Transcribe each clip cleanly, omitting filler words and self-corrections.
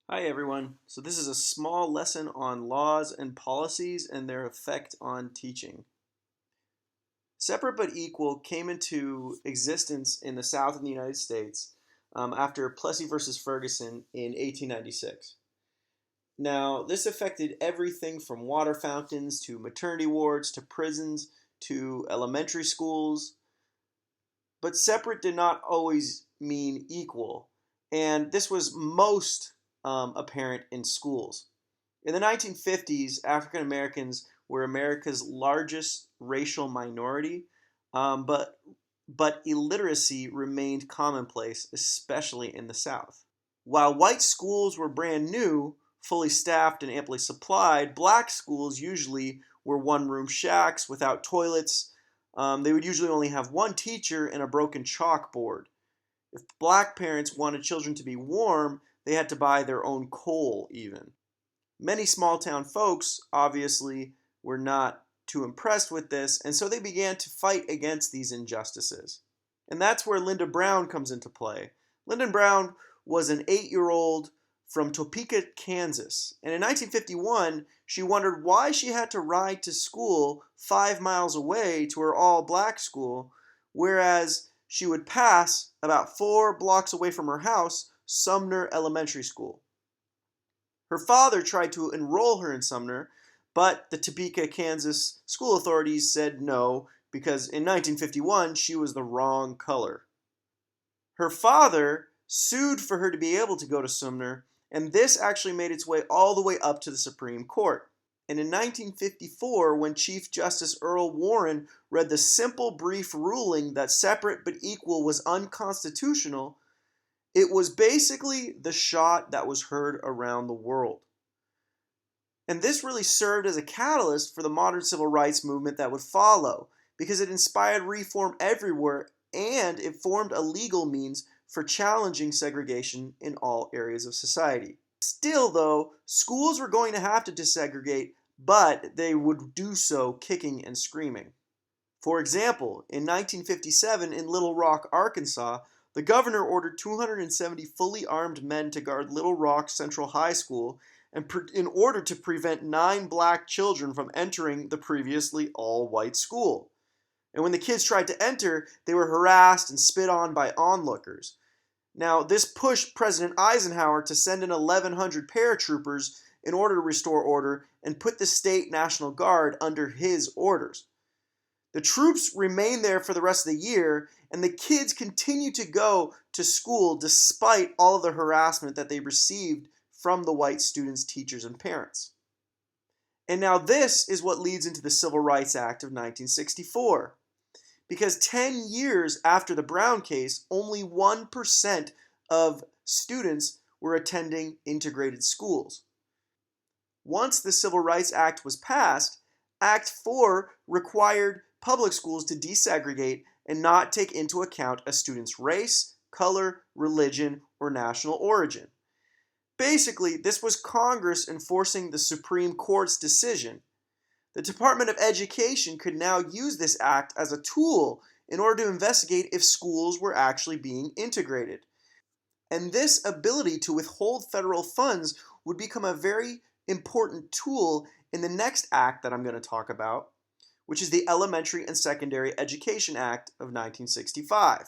Hi everyone. So this is a small lesson on laws and policies and their effect on teaching. Separate but equal came into existence in the South of the United States after Plessy versus Ferguson in 1896. Now, this affected everything from water fountains to maternity wards to prisons to elementary schools, but separate did not always mean equal, and this was most apparent in schools. In the 1950s, African Americans were America's largest racial minority, um, but but illiteracy remained commonplace, especially in the South. While white schools were brand new, fully staffed, and amply supplied, black schools usually were one-room shacks without toilets. They would usually only have one teacher and a broken chalkboard. If black parents wanted children to be warm, they had to buy their own coal, even. Many small town folks obviously were not too impressed with this, and so they began to fight against these injustices. And that's where Linda Brown comes into play. Lyndon Brown was an 8-year-old from Topeka, Kansas, and in 1951 she wondered why she had to ride to school 5 miles away to her all-black school, whereas she would pass about 4 blocks away from her house Sumner Elementary School. Her father tried to enroll her in Sumner, but the Topeka, Kansas school authorities said no because in 1951 she was the wrong color. Her father sued for her to be able to go to Sumner, and this actually made its way all the way up to the Supreme Court. And in 1954, when Chief Justice Earl Warren read the simple, brief ruling that separate but equal was unconstitutional, it was basically the shot that was heard around the world. And this really served as a catalyst for the modern civil rights movement that would follow, because it inspired reform everywhere and it formed a legal means for challenging segregation in all areas of society. Still, though, schools were going to have to desegregate, but they would do so kicking and screaming. For example, in 1957 in Little Rock, Arkansas, the governor ordered 270 fully armed men to guard Little Rock Central High School in order to prevent 9 black children from entering the previously all-white school. And when the kids tried to enter, they were harassed and spit on by onlookers. Now, this pushed President Eisenhower to send in 1,100 paratroopers in order to restore order and put the state National Guard under his orders. The troops remained there for the rest of the year, and the kids continued to go to school despite all of the harassment that they received from the white students, teachers, and parents. And now this is what leads into the Civil Rights Act of 1964. Because 10 years after the Brown case, only 1% of students were attending integrated schools. Once the Civil Rights Act was passed, Act 4 required public schools to desegregate and not take into account a student's race, color, religion, or national origin. Basically, this was Congress enforcing the Supreme Court's decision. The Department of Education could now use this act as a tool in order to investigate if schools were actually being integrated. And this ability to withhold federal funds would become a very important tool in the next act that I'm going to talk about, which is the Elementary and Secondary Education Act of 1965.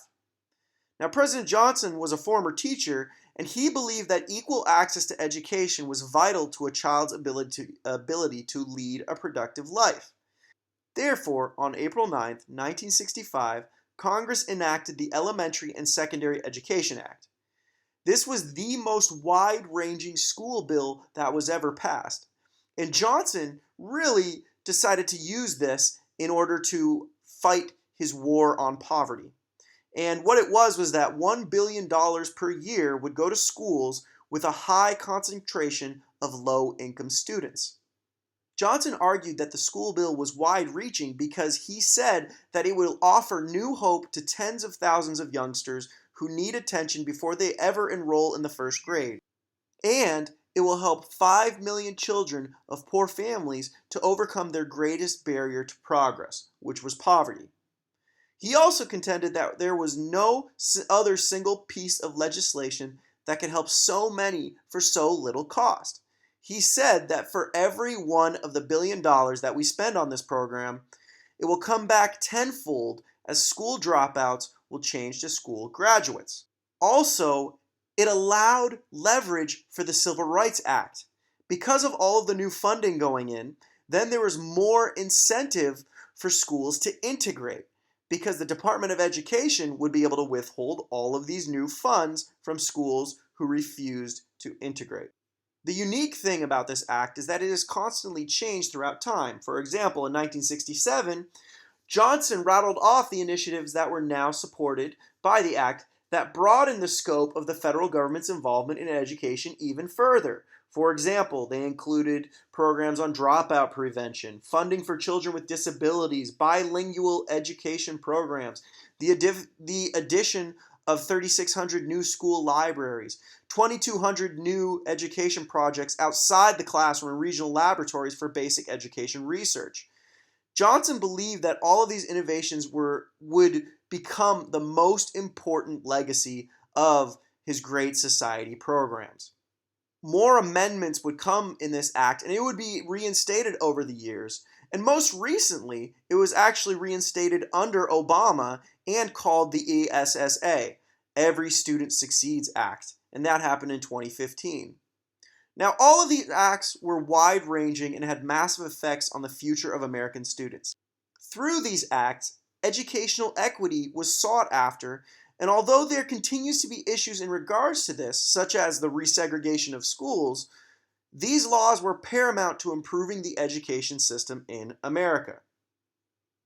Now, President Johnson was a former teacher, and he believed that equal access to education was vital to a child's ability to lead a productive life. Therefore, on April 9, 1965, Congress enacted the Elementary and Secondary Education Act. This was the most wide-ranging school bill that was ever passed. And Johnson really decided to use this in order to fight his war on poverty. And what it was that $1 billion per year would go to schools with a high concentration of low-income students. Johnson argued that the school bill was wide-reaching because he said that it will offer new hope to tens of thousands of youngsters who need attention before they ever enroll in the first grade. And it will help 5 million children of poor families to overcome their greatest barrier to progress, which was poverty. He also contended that there was no other single piece of legislation that could help so many for so little cost. He said that for every one of the $1 billion that we spend on this program, it will come back tenfold as school dropouts will change to school graduates. Also, it allowed leverage for the Civil Rights Act. Because of all of the new funding going in, then there was more incentive for schools to integrate, because the Department of Education would be able to withhold all of these new funds from schools who refused to integrate. The unique thing about this act is that it has constantly changed throughout time. For example, in 1967, Johnson rattled off the initiatives that were now supported by the act that broadened the scope of the federal government's involvement in education even further. For example, they included programs on dropout prevention, funding for children with disabilities, bilingual education programs, the addition of 3,600 new school libraries, 2,200 new education projects outside the classroom and regional laboratories for basic education research. Johnson believed that all of these innovations would become the most important legacy of his Great Society programs. More amendments would come in this act, and it would be reinstated over the years. And most recently, it was actually reinstated under Obama and called the ESSA, Every Student Succeeds Act, and that happened in 2015. Now, all of these acts were wide-ranging and had massive effects on the future of American students. Through these acts, educational equity was sought after, and although there continues to be issues in regards to this, such as the resegregation of schools, these laws were paramount to improving the education system in America.